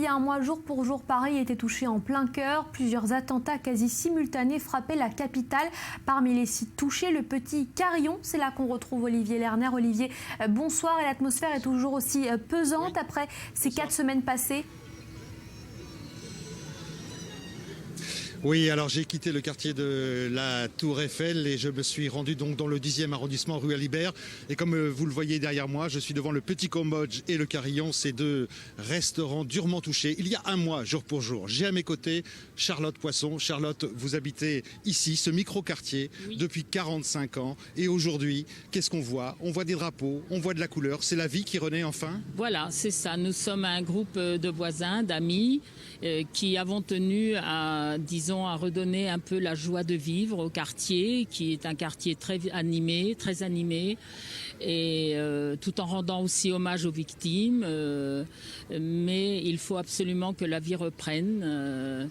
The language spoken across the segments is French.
y a un mois, jour pour jour, Paris était touché en plein cœur. Plusieurs attentats quasi simultanés frappaient la capitale. Parmi les sites touchés, le petit Carillon. C'est là qu'on retrouve Olivier Lerner. Olivier, bonsoir. Et l'atmosphère est toujours aussi pesante après ces 4 semaines passées. Oui, alors j'ai quitté le quartier de la Tour Eiffel et je me suis rendu donc dans le 10e arrondissement rue Alibert. Et comme vous le voyez derrière moi, je suis devant le Petit Cambodge et le Carillon, ces deux restaurants durement touchés. Il y a un mois, jour pour jour, j'ai à mes côtés Charlotte Poisson. Charlotte, vous habitez ici, ce micro-quartier, depuis 45 ans. Et aujourd'hui, qu'est-ce qu'on voit? On voit des drapeaux, on voit de la couleur. C'est la vie qui renaît enfin? Voilà, c'est ça. Nous sommes un groupe de voisins, d'amis, qui avons tenu à, disons, à redonner un peu la joie de vivre au quartier, qui est un quartier très animé, et tout en rendant aussi hommage aux victimes. Mais il faut absolument que la vie reprenne.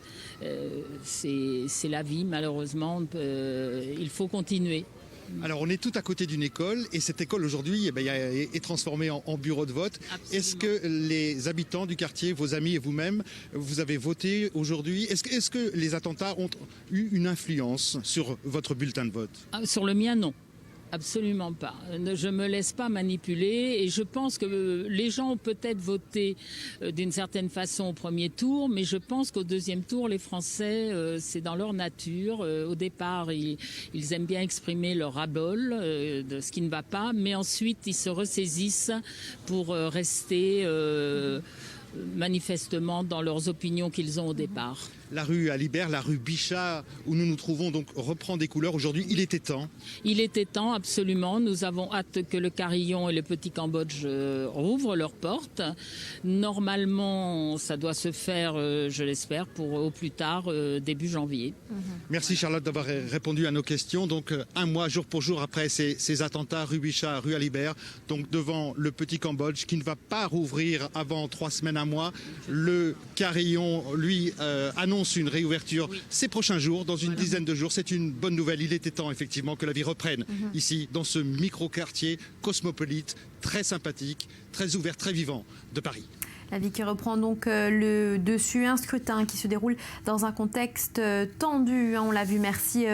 C'est la vie, malheureusement. Il faut continuer. Alors on est tout à côté d'une école et cette école aujourd'hui est transformée en bureau de vote. Est-ce que les habitants du quartier, vos amis et vous-même, vous avez voté aujourd'hui? Est-ce que les attentats ont eu une influence sur votre bulletin de vote? Sur le mien, non. Absolument pas. Je me laisse pas manipuler et je pense que les gens ont peut-être voté d'une certaine façon au premier tour, mais je pense qu'au deuxième tour, les Français, c'est dans leur nature. Au départ, ils aiment bien exprimer leur ras-bol de ce qui ne va pas, mais ensuite, ils se ressaisissent pour rester manifestement dans leurs opinions qu'ils ont au départ. La rue Alibert, la rue Bichat, où nous nous trouvons, donc reprend des couleurs. Aujourd'hui, il était temps. Il était temps, absolument. Nous avons hâte que le Carillon et le Petit Cambodge rouvrent leurs portes. Normalement, ça doit se faire, je l'espère, pour au plus tard, début janvier. Merci Charlotte d'avoir répondu à nos questions. Donc un mois, jour pour jour, après ces attentats, rue Bichat, rue Alibert, donc devant le Petit Cambodge, qui ne va pas rouvrir avant 3 semaines, un mois. Le Carillon, lui, annonce une réouverture ces prochains jours, dans une dizaine de jours. C'est une bonne nouvelle. Il était temps effectivement que la vie reprenne ici, dans ce micro-quartier cosmopolite, très sympathique, très ouvert, très vivant de Paris. La vie qui reprend donc le dessus, un scrutin qui se déroule dans un contexte tendu. On l'a vu, merci.